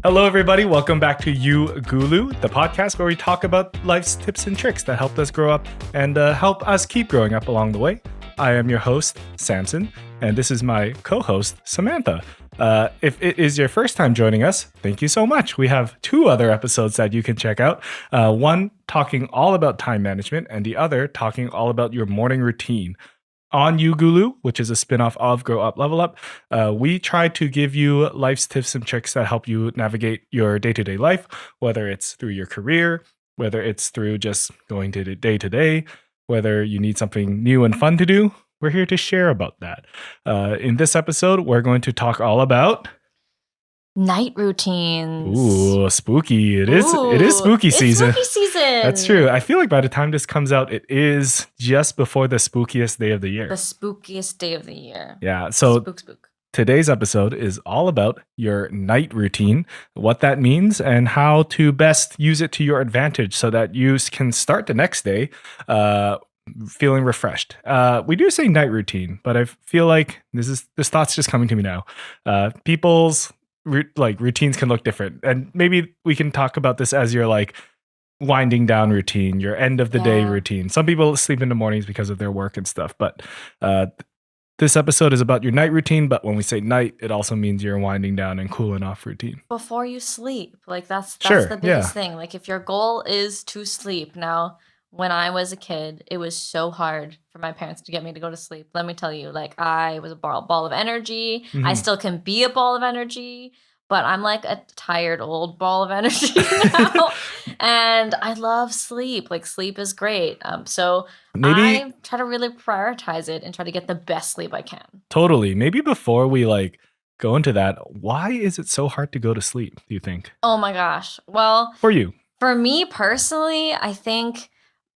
Hello, everybody. Welcome back to UGULU, the podcast where we talk about life's tips and tricks that helped us grow up and help us keep growing up along the way. I am your host, Samson, and this is my co-host, Samantha. If it is your first time joining us, thank you so much. We have 2 other episodes that you can check out. One talking all about time management and the other talking all about your morning routine. On UGULU, which is a spinoff of Grow Up, Level Up, we try to give you life's tips and tricks that help you navigate your day-to-day life, whether it's through your career, whether it's through just going to day, whether you need something new and fun to do. We're here to share about that. In this episode, we're going to talk all about night routines. Ooh, spooky. It is spooky season. It's spooky season. That's true. I feel like by the time this comes out, it is just before the spookiest day of the year. The spookiest day of the year. Yeah. So Spook. Today's episode is all about your night routine, what that means, and how to best use it to your advantage so that you can start the next day feeling refreshed. We do say night routine, but I feel like this thought's just coming to me now. People's routines can look different, and maybe we can talk about this as your winding down routine, your end of the day routine. Some people sleep in the mornings because of their work and stuff, but this episode is about your night routine. But when we say night, it also means your winding down and cooling off routine Before you sleep. That's the biggest thing. If your goal is to sleep. Now, when I was a kid, it was so hard for my parents to get me to go to sleep. Let me tell you, I was a ball of energy. Mm-hmm. I still can be a ball of energy, but I'm like a tired old ball of energy now. And I love sleep. Sleep is great. So I try to really prioritize it and try to get the best sleep I can. Totally. Maybe before we go into that, why is it so hard to go to sleep, do you think? Oh my gosh. Well, for me personally, I think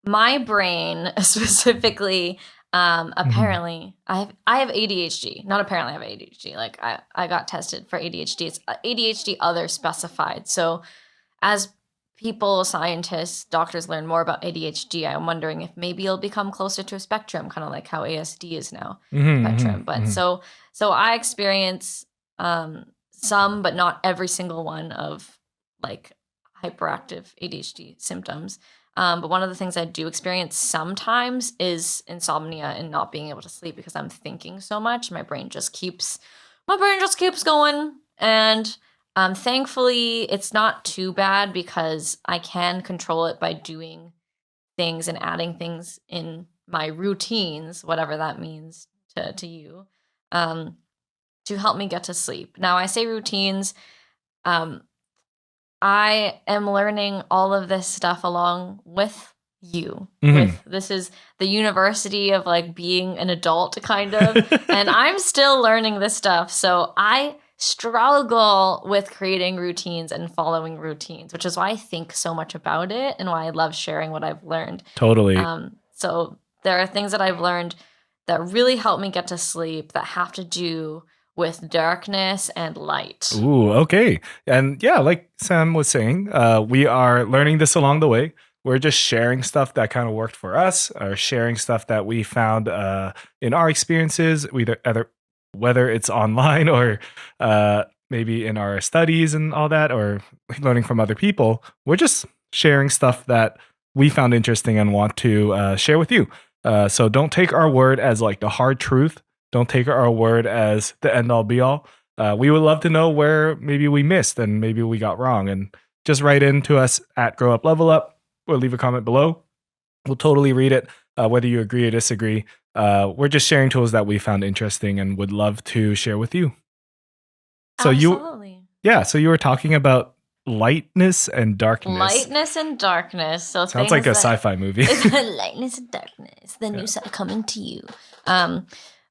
my brain specifically, apparently, I have ADHD. Not apparently I have ADHD. I got tested for ADHD. It's ADHD other specified. So as people, scientists, doctors learn more about ADHD, I'm wondering if maybe it'll become closer to a spectrum, kind of like how ASD is now, spectrum. But so I experience some, but not every single one of hyperactive ADHD symptoms. But one of the things I do experience sometimes is insomnia and not being able to sleep because I'm thinking so much. My brain just keeps going. And thankfully, it's not too bad because I can control it by doing things and adding things in my routines, whatever that means to you, to help me get to sleep. Now, I say routines. I am learning all of this stuff along with you. Mm-hmm. This is the university of being an adult kind of, and I'm still learning this stuff. So I struggle with creating routines and following routines, which is why I think so much about it and why I love sharing what I've learned. Totally. So there are things that I've learned that really help me get to sleep that have to do with darkness and light. Ooh, okay. And yeah, like Sam was saying, we are learning this along the way. We're just sharing stuff that kind of worked for us, or sharing stuff that we found in our experiences, whether it's online or maybe in our studies and all that, or learning from other people. We're just sharing stuff that we found interesting and want to share with you. So don't take our word as the hard truth. Don't take our word as the end all be all. We would love to know where maybe we missed and maybe we got wrong. And just write in to us at Grow Up Level Up or leave a comment below. We'll totally read it, whether you agree or disagree. We're just sharing tools that we found interesting and would love to share with you. So Absolutely. So you were talking about lightness and darkness. Lightness and darkness. So sounds like a sci-fi movie. Lightness and darkness. The new side coming to you.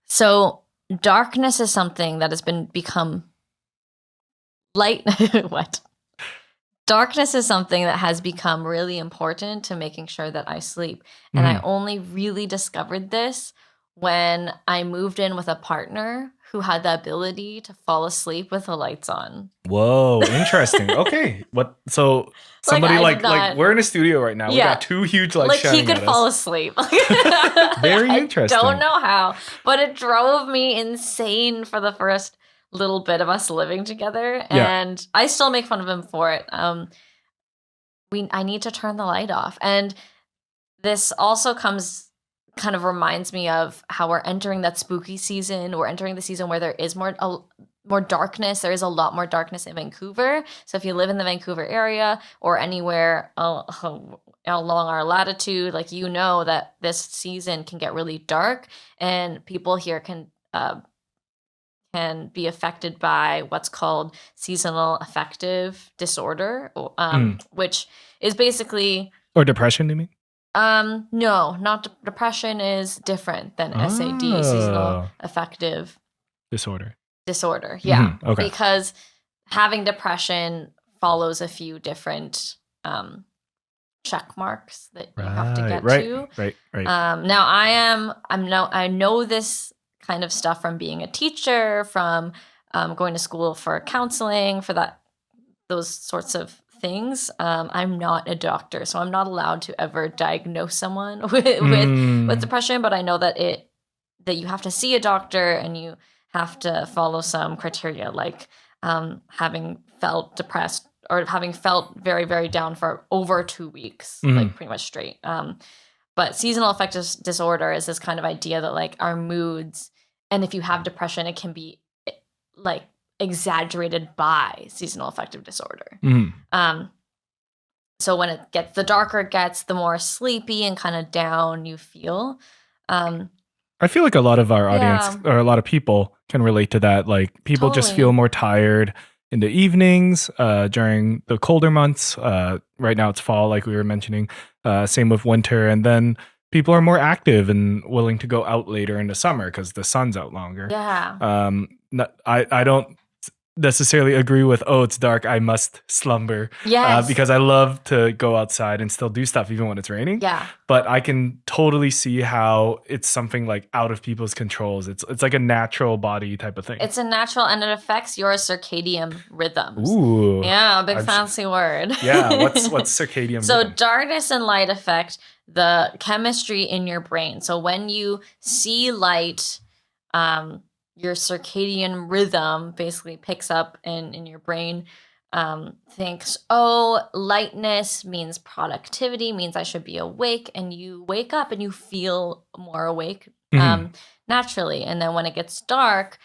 So darkness is something that has become light. What? Darkness is something that has become really important to making sure that I sleep. And I only really discovered this when I moved in with a partner who had the ability to fall asleep with the lights on. Whoa, interesting. Okay. So somebody we're in a studio right now. We got 2 huge lights shining he could at fall us. asleep. Very interesting. I don't know how, but it drove me insane for the first little bit of us living together, and I still make fun of him for it. I need to turn the light off, and this also kind of reminds me of how we're entering that spooky season. We're entering the season where there is more darkness. There is a lot more darkness in Vancouver. So if you live in the Vancouver area or anywhere along our latitude, like, you know that this season can get really dark, and people here can be affected by what's called seasonal affective disorder, which is basically... Or depression, you mean? No, not depression is different than SAD, seasonal affective disorder. Yeah. Okay. Because having depression follows a few different check marks that you have to get to. Right. Now I know this kind of stuff from being a teacher, from going to school for counseling, for those sorts of things. I'm not a doctor, so I'm not allowed to ever diagnose someone with depression, but I know that you have to see a doctor, and you have to follow some criteria, like having felt depressed or having felt very, very down for over 2 weeks, like pretty much straight. But seasonal affective disorder is this kind of idea that, like, our moods, and if you have depression, it can be like exaggerated by seasonal affective disorder. So when the darker it gets, the more sleepy and kind of down you feel. I feel like a lot of our audience, or a lot of people, can relate to that. Like, people just feel more tired in the evenings during the colder months. Right now it's fall, like we were mentioning. Same with winter. And then people are more active and willing to go out later in the summer because the sun's out longer. Yeah. I don't necessarily agree with, it's dark, I must slumber. Yes. Because I love to go outside and still do stuff even when it's raining. Yeah. But I can totally see how it's something like out of people's controls. It's like a natural body type of thing. It's a natural, and it affects your circadian rhythms. Ooh. Yeah, big fancy word. Yeah, what's circadian So rhythm? Darkness and light affect the chemistry in your brain. So when you see light, your circadian rhythm basically picks up in your brain, thinks, lightness means productivity, means I should be awake, and you wake up and you feel more awake naturally. And then when it gets dark,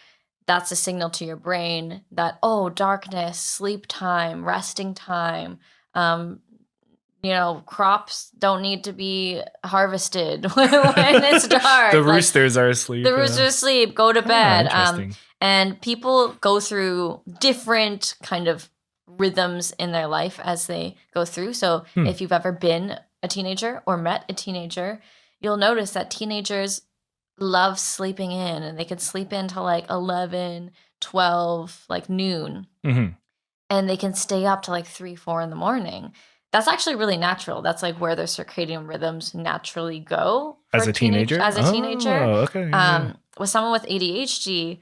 that's a signal to your brain that, darkness, sleep time, resting time, crops don't need to be harvested when it's dark. The roosters are asleep. The roosters are asleep. Go to bed. Interesting. And people go through different kind of rhythms in their life as they go through. So if you've ever been a teenager or met a teenager, you'll notice that teenagers love sleeping in, and they can sleep in till like 11, 12, like noon. And they can stay up to like 3, 4 in the morning. That's actually really natural. That's like where their circadian rhythms naturally go. As a teenager? As a teenager. Okay. Yeah. With someone with ADHD,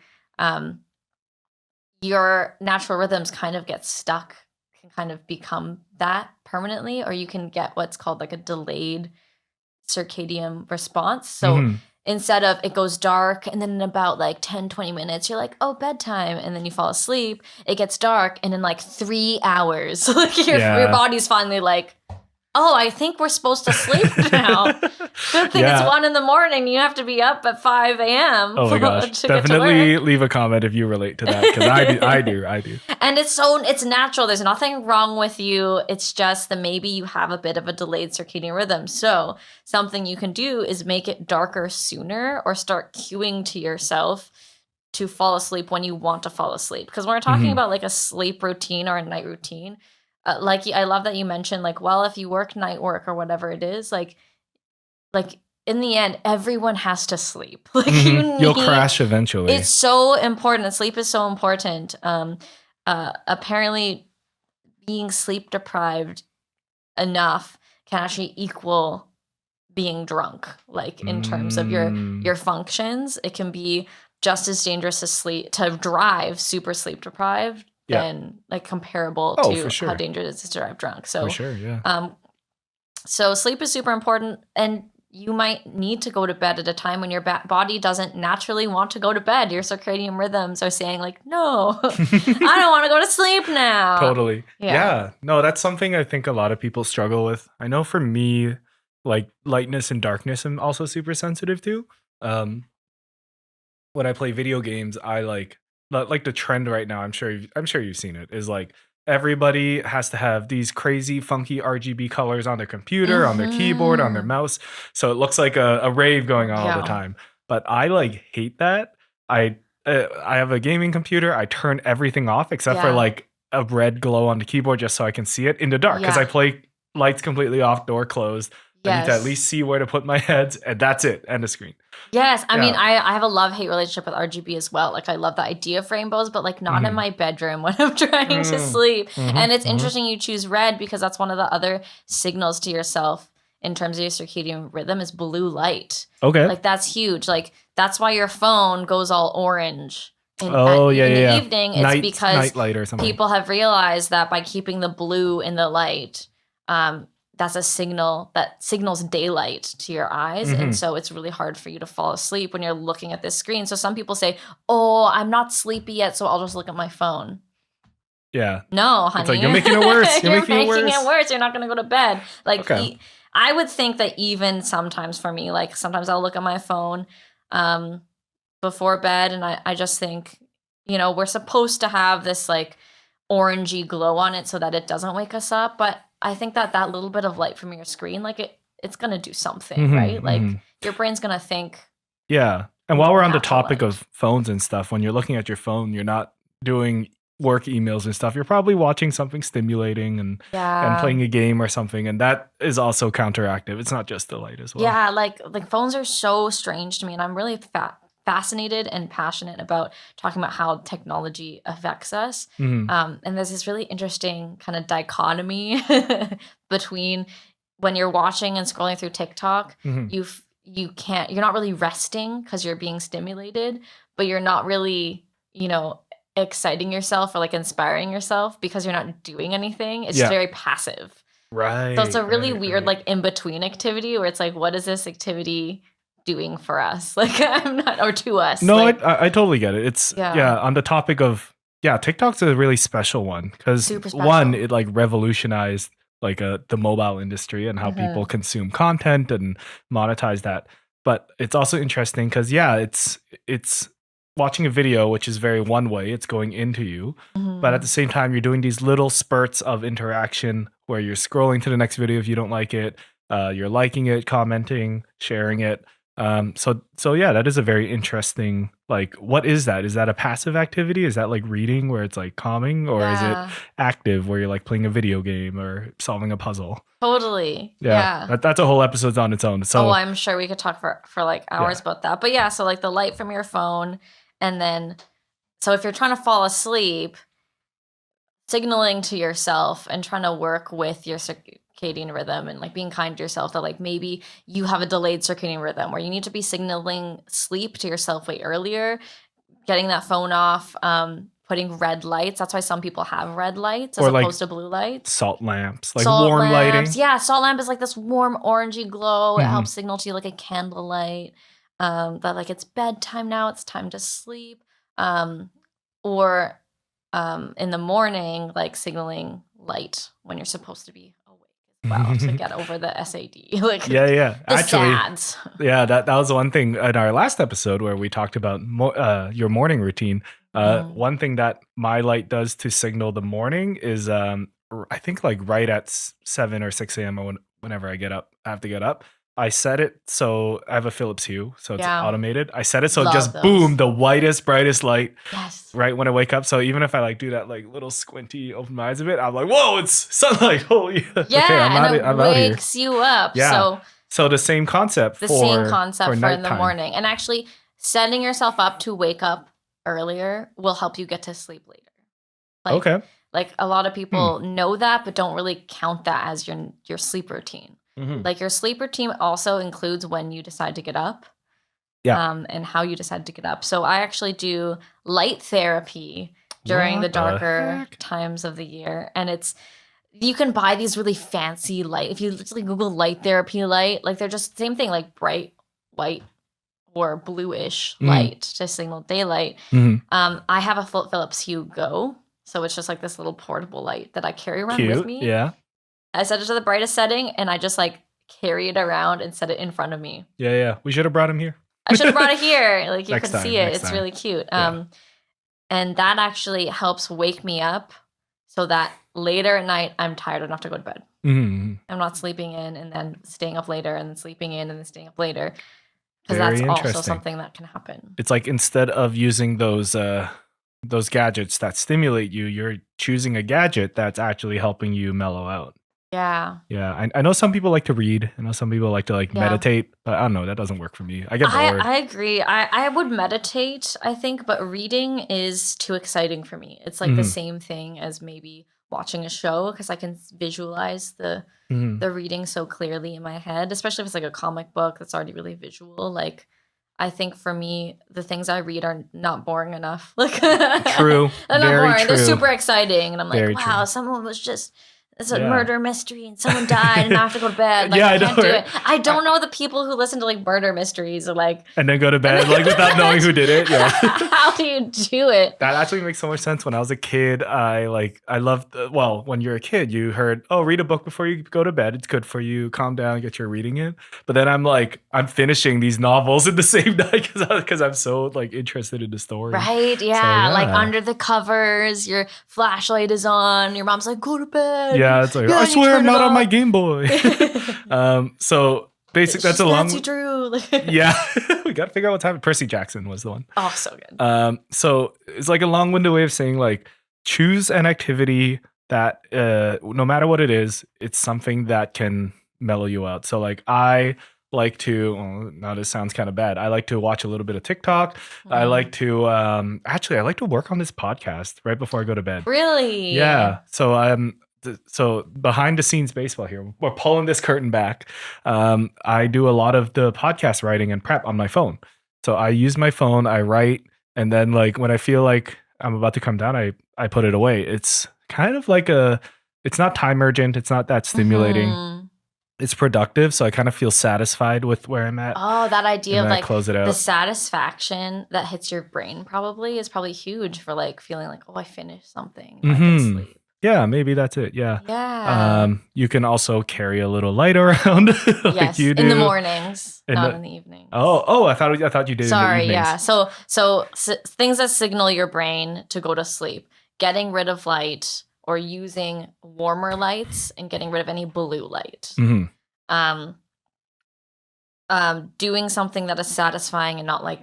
your natural rhythms kind of get stuck, can kind of become that permanently, or you can get what's called like a delayed circadian response. So instead of it goes dark, and then in about like 10, 20 minutes, you're like, bedtime. And then you fall asleep. It gets dark. And in like 3 hours, like your body's finally like, I think we're supposed to sleep now. Good thing it's 1 a.m. You have to be up at 5 a.m. Oh my gosh. Definitely leave a comment if you relate to that, because I do. And it's natural. There's nothing wrong with you. It's just that maybe you have a bit of a delayed circadian rhythm. So something you can do is make it darker sooner, or start cueing to yourself to fall asleep when you want to fall asleep. Because when we're talking about like a sleep routine or a night routine, like, I love that you mentioned, like, well, if you work night work or whatever it is, like in the end, everyone has to sleep. Like, you'll crash eventually. It's so important. Sleep is so important. Apparently, being sleep deprived enough can actually equal being drunk. Like, in terms of your functions, it can be just as dangerous to drive super sleep deprived. Than like comparable to how dangerous it is to drive drunk. So for sure, yeah. So sleep is super important, and you might need to go to bed at a time when your body doesn't naturally want to go to bed. Your circadian rhythms are saying like, no, I don't want to go to sleep now. Totally. Yeah. No, that's something I think a lot of people struggle with. I know for me, like lightness and darkness, I'm also super sensitive to. When I play video games, I like the trend right now. I'm sure you've seen it. Is like everybody has to have these crazy funky RGB colors on their computer, on their keyboard, on their mouse, so it looks like a rave going on all the time. But I like hate that. I have a gaming computer. I turn everything off except for like a red glow on the keyboard just so I can see it in the dark because I play lights completely off, door closed. I need to at least see where to put my heads, and that's it. End of screen. Yes, I mean, I have a love-hate relationship with RGB as well. Like, I love the idea of rainbows, but like not in my bedroom when I'm trying to sleep. And it's interesting you choose red because that's one of the other signals to yourself in terms of your circadian rhythm is blue light. Okay, like that's huge. Like that's why your phone goes all orange. In the evening. It's because night light or something. People have realized that by keeping the blue in the light, that's a signal that signals daylight to your eyes. And so it's really hard for you to fall asleep when you're looking at this screen. So some people say, oh, I'm not sleepy yet, so I'll just look at my phone. Yeah. No, honey. It's like, you're making it worse. You're making it worse. You're not going to go to bed. Like, I would think that even sometimes for me, like sometimes I'll look at my phone before bed and I just think, we're supposed to have this like orangey glow on it so that it doesn't wake us up. But I think that little bit of light from your screen, like it's going to do something, right? Like your brain's going to think. Yeah. And while we're on the topic of phones and stuff, when you're looking at your phone, you're not doing work emails and stuff. You're probably watching something stimulating and playing a game or something. And that is also counteractive. It's not just the light as well. Yeah. Like phones are so strange to me. And I'm really fascinated and passionate about talking about how technology affects us. And there's this really interesting kind of dichotomy between when you're watching and scrolling through TikTok, you're not really resting because you're being stimulated, but you're not really, exciting yourself or like inspiring yourself because you're not doing anything. It's just very passive. Right. So it's a really weird like in-between activity where it's like, what is this activity doing for us? Like or to us. No, like, I totally get it. It's on the topic of TikTok's a really special one because one, it like revolutionized like the mobile industry and how people consume content and monetize that. But it's also interesting because it's watching a video, which is very one way, it's going into you. But at the same time, you're doing these little spurts of interaction where you're scrolling to the next video if you don't like it, you're liking it, commenting, sharing it. So yeah, that is a very interesting, like, what is that? Is that a passive activity? Is that like reading where it's like calming, or is it active where you're like playing a video game or solving a puzzle? Totally. That's a whole episode on its own. So I'm sure we could talk for like hours about that. But so like the light from your phone, and then so if you're trying to fall asleep, signaling to yourself and trying to work with your circadian rhythm and like being kind to yourself that like maybe you have a delayed circadian rhythm where you need to be signaling sleep to yourself way earlier, getting that phone off, putting red lights. That's why some people have red lights as opposed to blue lights. Salt lamps, like warm lighting. Yeah, salt lamp is like this warm orangey glow. It helps signal to you like a candlelight that like it's bedtime now, it's time to sleep. Or in the morning, like signaling light when you're supposed to be awake as well to get over the SAD. Like actually, SADs. That was one thing in our last episode where we talked about your morning routine. One thing that my light does to signal the morning is I think like right at 7 or 6 a.m. or whenever I have to get up. I set it so I have a Philips Hue, so it's automated. I set it so boom, the whitest, brightest light right when I wake up. So even if I like do that like little squinty, open my eyes a bit, I'm like, whoa, it's sunlight. Holy I'm wakes you up. Yeah. So the same concept for in the morning. And actually setting yourself up to wake up earlier will help you get to sleep later. Like a lot of people know that, but don't really count that as your sleep routine. Like your sleep routine also includes when you decide to get up and how you decide to get up. So I actually do light therapy during the darker times of the year. And it's you can buy these really fancy light. If you literally Google light therapy light, like they're just same thing, like bright white or bluish light to signal daylight. I have a Philips Hue Go, so it's just like this little portable light that I carry around with me. Yeah. I set it to the brightest setting, and I just like carry it around and set it in front of me. Yeah. We should have brought him here. I should have brought it here. Like you Next can see it. It's really cute. Yeah. And that actually helps wake me up so that later at night I'm tired enough to go to bed. I'm not sleeping in and then staying up later and then sleeping in and then staying up later. Because that's also something that can happen. It's like instead of using those gadgets that stimulate you, you're choosing a gadget that's actually helping you mellow out. Yeah. Yeah. I know some people like to read. I know some people like to meditate, but I don't know. That doesn't work for me. I get bored. I agree. I would meditate, I think, but reading is too exciting for me. It's like the same thing as maybe watching a show because I can visualize the reading so clearly in my head, especially if it's like a comic book that's already really visual. Like, I think for me, the things I read are not boring enough. Like, true. They're not Very boring. true. They're super exciting. And I'm like, Very wow, true. someone was just... It's a murder mystery and someone died and I have to go to bed. Like, yeah, I can't do it. I don't know the people who listen to like murder mysteries or like... And then go to bed like without knowing who did it. Yeah. How do you do it? That actually makes so much sense. When I was a kid, I loved, when you're a kid, you heard, oh, read a book before you go to bed. It's good for you. Calm down, get your reading in. But then I'm finishing these novels in the same night because I'm so like interested in the story. Right, yeah. So, like under the covers, your flashlight is on. Your mom's like, go to bed. Yeah, it's like, I swear I'm not on my Game Boy. So basic. That's a long. Nancy Drew. Yeah, we got to figure out what time. Percy Jackson was the one. Oh, so good. So it's like a long-winded way of saying like choose an activity that no matter what it is, it's something that can mellow you out. So like I like to. Now this sounds kind of bad. I like to watch a little bit of TikTok. I like to actually I like to work on this podcast right before I go to bed. Really? Yeah. So behind the scenes baseball here, we're pulling this curtain back. I do a lot of the podcast writing and prep on my phone. So I use my phone, I write, and then like when I feel like I'm about to come down, I put it away. It's kind of like it's not time urgent. It's not that stimulating. It's productive. So I kind of feel satisfied with where I'm at. Oh, that idea of like close it out. The satisfaction that hits your brain is probably huge for like feeling like, oh, I finished something. I can sleep. Yeah, maybe that's it. Yeah. Yeah. You can also carry a little light around. Like yes, you do. In the mornings, not in the evenings. Oh, I thought you did. Sorry, in the yeah. So things that signal your brain to go to sleep, getting rid of light or using warmer lights and getting rid of any blue light. Doing something that is satisfying and not like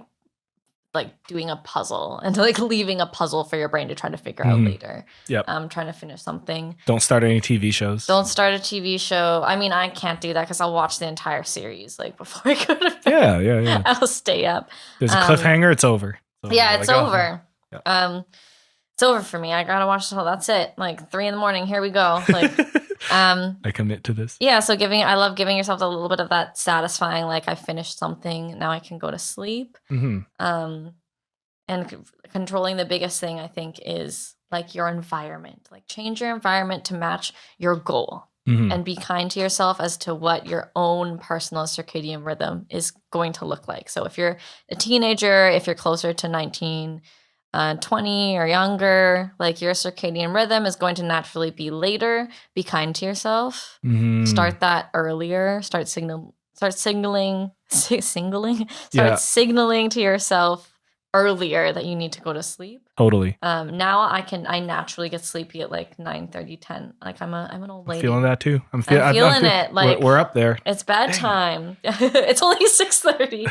doing a puzzle and like leaving a puzzle for your brain to try to figure out later. Yep. Trying to finish something. Don't start any TV shows. Don't start a TV show. I mean, I can't do that because I'll watch the entire series like before I go to bed. Yeah. I'll stay up. There's a cliffhanger. It's over. It's over. Yeah. It's over for me. I gotta watch the whole. That's it. Like 3 a.m. Here we go. Like, I commit to this. Yeah. So I love giving yourself a little bit of that satisfying. Like I finished something. Now I can go to sleep. And controlling the biggest thing I think is like your environment. Like change your environment to match your goal. And be kind to yourself as to what your own personal circadian rhythm is going to look like. So if you're a teenager, if you're closer to 19, 20 or younger, like your circadian rhythm is going to naturally be later. Be kind to yourself. Start that earlier. Start signaling to yourself earlier that you need to go to sleep. Totally. Now I naturally get sleepy at like 9:30, 10. Like I'm an old lady. I'm feeling that too. I'm feeling it. Like we're up there. It's bedtime. It's only 6:30.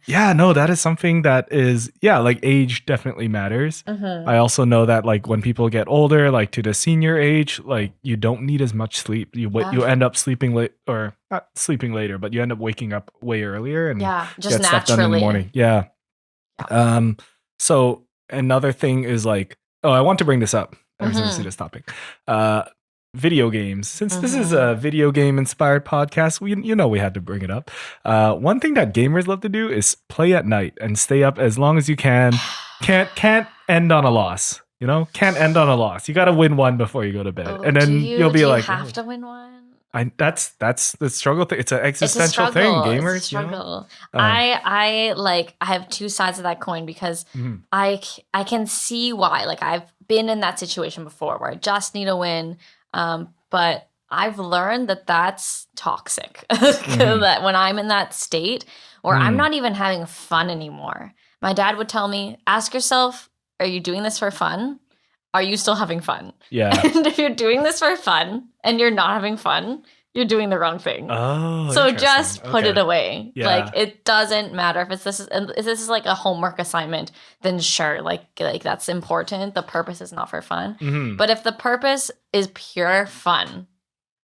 Yeah, no, that is something that is, like age definitely matters. I also know that like when people get older, like to the senior age, like you don't need as much sleep. You end up sleeping late, or not sleeping later, but you end up waking up way earlier and just get stuff done in the morning. Yeah. So another thing is like, I want to bring this up ever since we see this topic. Video games. Since this is a video game inspired podcast, we had to bring it up. One thing that gamers love to do is play at night and stay up as long as you can. Can't end on a loss. Can't end on a loss. You got to win one before you go to bed. And then you'll be like, you have to win one? That's the struggle thing. It's an existential thing, gamers. It's a struggle. I have two sides of that coin because I can see why. Like I've been in that situation before where I just need a win, but I've learned that that's toxic. That when I'm in that state, or I'm not even having fun anymore. My dad would tell me, "Ask yourself, are you doing this for fun? Are you still having fun?" Yeah. And if you're doing this for fun and you're not having fun, you're doing the wrong thing. Oh, so just put it away. Yeah. Like it doesn't matter if this is like a homework assignment, then sure, like that's important. The purpose is not for fun. But if the purpose is pure fun,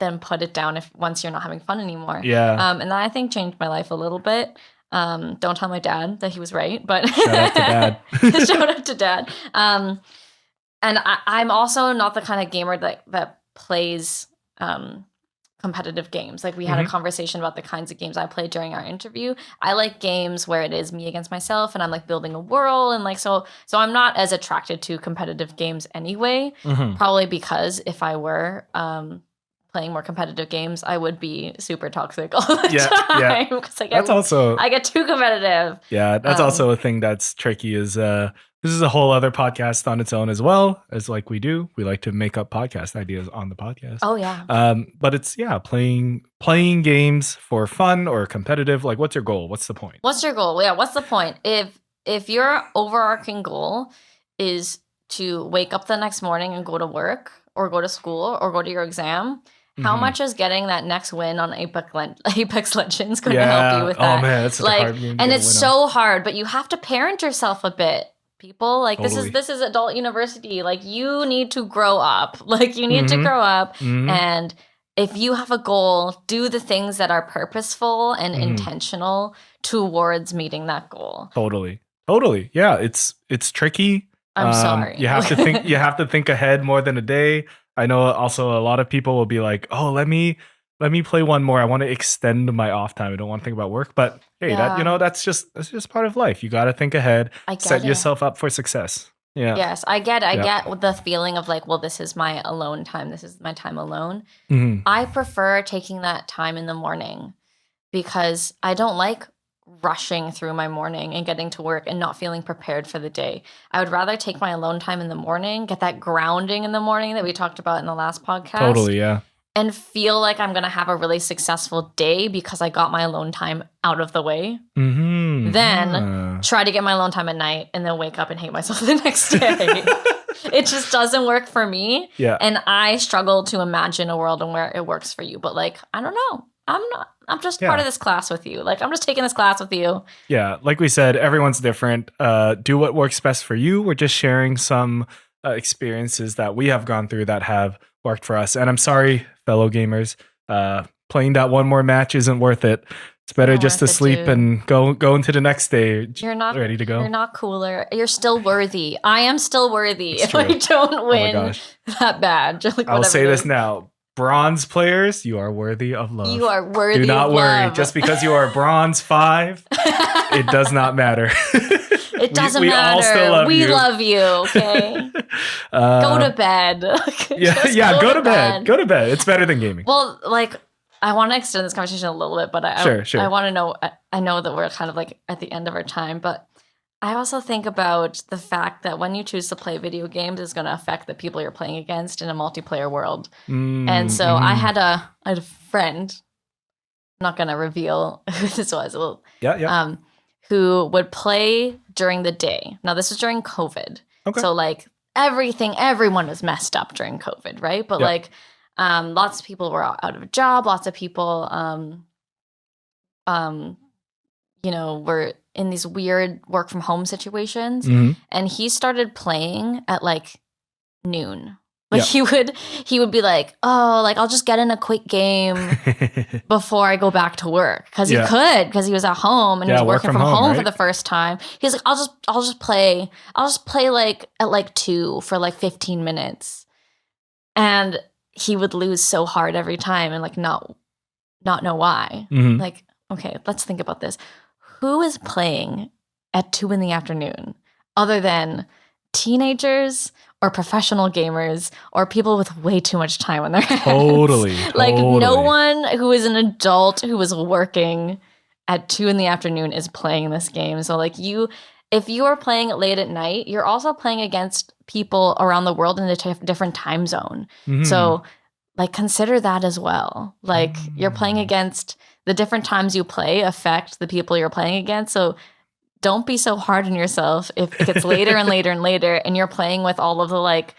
then put it down once you're not having fun anymore. Yeah. And that I think changed my life a little bit. Don't tell my dad that he was right, but shout out to dad. Shout out to dad. And I'm also not the kind of gamer that plays competitive games. Like we had a conversation about the kinds of games I played during our interview. I like games where it is me against myself and I'm like building a world and like so I'm not as attracted to competitive games anyway. Probably because if I were playing more competitive games, I would be super toxic all the time. Yeah. Because I get too competitive. Yeah, that's also a thing that's tricky is this is a whole other podcast on its own as well, as like we do. We like to make up podcast ideas on the podcast. Oh yeah. But it's playing games for fun or competitive. Like what's your goal? What's the point? What's your goal? Yeah, what's the point? If your overarching goal is to wake up the next morning and go to work or go to school or go to your exam, how much is getting that next win on Apex Legends going to help you with that? Oh man, that's like, a hard game. And it's so hard, but you have to parent yourself a bit. People like Totally. this is adult university. Like you need to grow up. Like you need to grow up. And if you have a goal, do the things that are purposeful and intentional towards meeting that goal. Totally. Yeah, it's tricky. I'm sorry. You have to think ahead more than a day. I know also a lot of people will be like, "Oh, let me play one more. I want to extend my off time. I don't want to think about work." But hey, that's just part of life. You got to think ahead. Set yourself up for success. Yeah. Yes, I get the feeling of like, well, this is my alone time. This is my time alone. I prefer taking that time in the morning because I don't like rushing through my morning and getting to work and not feeling prepared for the day. I would rather take my alone time in the morning, get that grounding in the morning that we talked about in the last podcast. Totally, yeah. And feel like I'm going to have a really successful day because I got my alone time out of the way. Then try to get my alone time at night and then wake up and hate myself the next day. It just doesn't work for me. Yeah. And I struggle to imagine a world where it works for you. But like, I don't know. I'm just part of this class with you. Like, I'm just taking this class with you. Yeah. Like we said, everyone's different. Do what works best for you. We're just sharing some experiences that we have gone through that have worked for us. And I'm sorry, fellow gamers, playing that one more match isn't worth it. It's better just to sleep and go into the next day. You're not ready to go. You're not cooler. You're still worthy. I am still worthy if I don't win that badge. Like, I'll say this now. Bronze players, you are worthy of love. You are worthy of love. Do not worry. Just because you are bronze 5, it does not matter. It doesn't matter. All still love we you. love you, okay? Go to bed. Go to bed. Go to bed. It's better than gaming. Well, like, I want to extend this conversation a little bit, but I want to know, I know that we're kind of like at the end of our time, but I also think about the fact that when you choose to play video games is going to affect the people you're playing against in a multiplayer world. And so I had a friend, I'm not going to reveal who this was, who would play during the day. Now, this was during COVID. Okay. So like everyone was messed up during COVID, right? But like lots of people were out of a job. Lots of people, were in these weird work from home situations. And he started playing at like noon. Like he would be like, oh, like I'll just get in a quick game before I go back to work. Cause he could, because he was at home and he was working from home right? for the first time. He's like, I'll just play like at like 2 for like 15 minutes. And he would lose so hard every time and like not know why. Like, okay, let's think about this. Who is playing at 2 p.m. other than teenagers or professional gamers or people with way too much time on their hands. Totally. Like no one who is an adult who is working at 2 p.m. is playing this game. So like if you are playing it late at night, you're also playing against people around the world in a different time zone. Mm-hmm. So like consider that as well. Like you're playing against the different times you play affect the people you're playing against. So don't be so hard on yourself if it gets later and later and later and you're playing with all of the like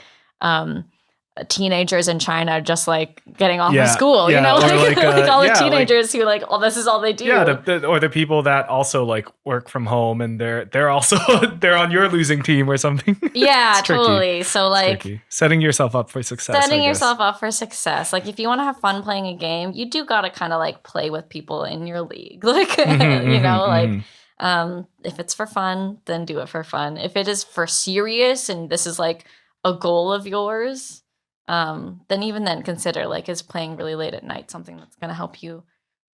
teenagers in China just like getting off of school, you know, like all the teenagers who like, oh, this is all they do. Yeah, or the people that also like work from home and they're also they're on your losing team or something. Yeah, totally. So like setting yourself up for success. Like if you want to have fun playing a game, you do got to kind of like play with people in your league, like you know, like. If it's for fun, then do it for fun. If it is for serious and this is like a goal of yours, then even then consider like is playing really late at night something that's going to help you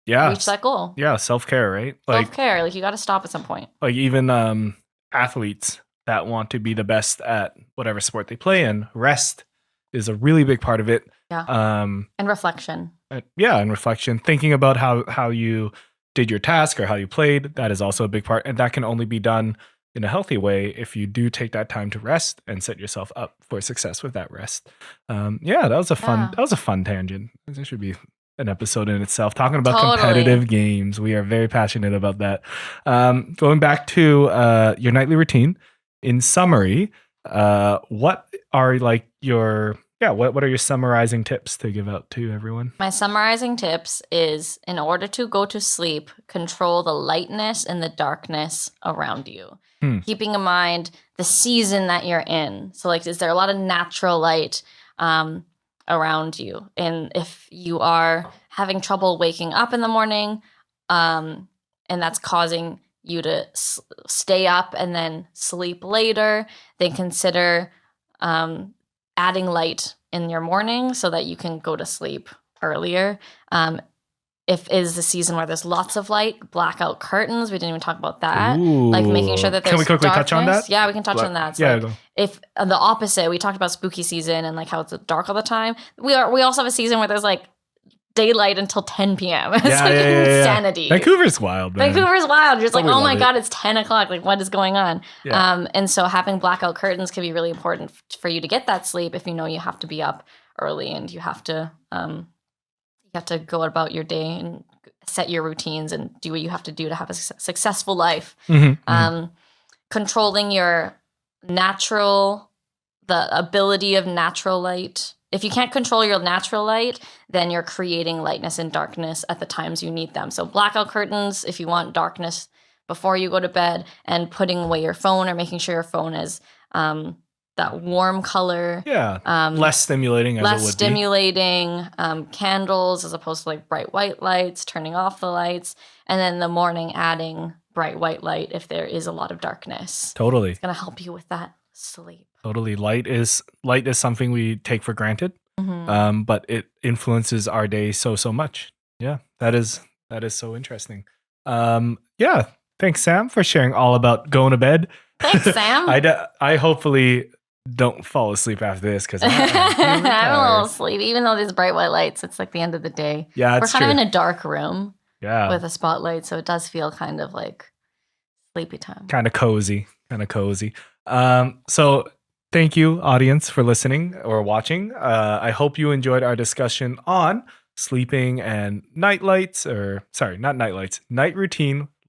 reach that goal. Yeah, self-care, right? Like self-care, like you got to stop at some point. Like even athletes that want to be the best at whatever sport they play in, rest is a really big part of it. Yeah. And reflection. And reflection. Thinking about how you did your task or how you played, that is also a big part. And that can only be done in a healthy way if you do take that time to rest and set yourself up for success with that rest. That was a fun tangent. This should be an episode in itself, talking about competitive games. We are very passionate about that. Going back to your nightly routine, in summary, what are like what are your summarizing tips to give out to everyone? My summarizing tips is, in order to go to sleep, control the lightness and the darkness around you. Keeping in mind the season that you're in. So like, is there a lot of natural light around you? And if you are having trouble waking up in the morning and that's causing you to stay up and then sleep later, then consider adding light in your morning so that you can go to sleep earlier. If it is the season where there's lots of light, blackout curtains. We didn't even talk about that. Ooh. Like making sure that there's Can we quickly darkness. touch on that? Yeah, we can touch on that. So like, if the opposite, we talked about spooky season and like how it's dark all the time. We also have a season where there's like daylight until 10 p.m. It's insanity. Vancouver's wild, man. You're just like, oh my God, it's 10 o'clock. Like, what is going on? Yeah. And so having blackout curtains can be really important for you to get that sleep if you know you have to be up early and you have to go about your day and set your routines and do what you have to do to have a successful life. Controlling the ability of natural light. If you can't control your natural light, then you're creating lightness and darkness at the times you need them. So blackout curtains, if you want darkness before you go to bed, and putting away your phone or making sure your phone is that warm color. Yeah, less stimulating as it would be. Less stimulating, candles as opposed to like bright white lights, turning off the lights, and then in the morning adding bright white light if there is a lot of darkness. Totally. It's going to help you with that sleep. Totally. Light is something we take for granted, but it influences our day so much. Yeah, that is so interesting. Thanks, Sam, for sharing all about going to bed. Thanks, Sam. I hopefully don't fall asleep after this because I'm a little sleepy. Even though there's bright white lights, it's like the end of the day. Yeah, we're kind of in a dark room. Yeah, with a spotlight, so it does feel kind of like sleepy time. Kind of cozy. So thank you, audience, for listening or watching. I hope you enjoyed our discussion on sleeping and night routine,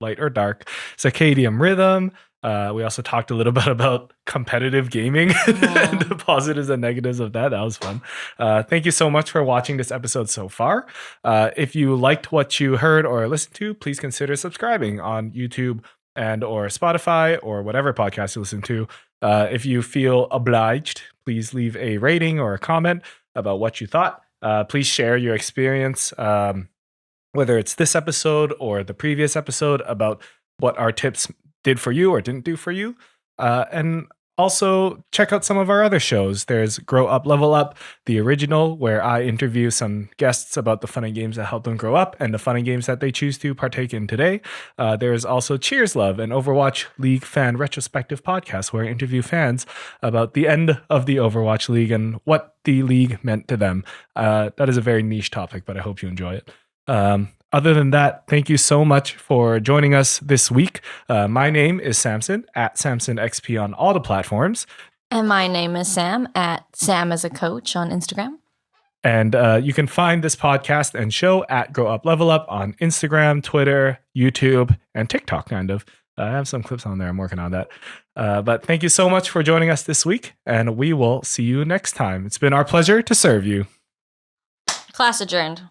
light or dark, circadian rhythm. We also talked a little bit about competitive gaming, and the positives and negatives of that. That was fun. Thank you so much for watching this episode so far. If you liked what you heard or listened to, please consider subscribing on YouTube and or Spotify or whatever podcast you listen to. If you feel obliged, please leave a rating or a comment about what you thought. Please share your experience, whether it's this episode or the previous episode, about what our tips did for you or didn't do for you. And Also, check out some of our other shows. There's Grow Up, Level Up, the original, where I interview some guests about the fun and games that helped them grow up and the fun and games that they choose to partake in today. There's also Cheers Love, an Overwatch League fan retrospective podcast where I interview fans about the end of the Overwatch League and what the league meant to them. That is a very niche topic, but I hope you enjoy it. Other than that, thank you so much for joining us this week. My name is Samson, at SamsonXP on all the platforms. And my name is Sam, at Sam as a Coach on Instagram. And you can find this podcast and show at Grow Up Level Up on Instagram, Twitter, YouTube, and TikTok, kind of. I have some clips on there. I'm working on that. But thank you so much for joining us this week, and we will see you next time. It's been our pleasure to serve you. Class adjourned.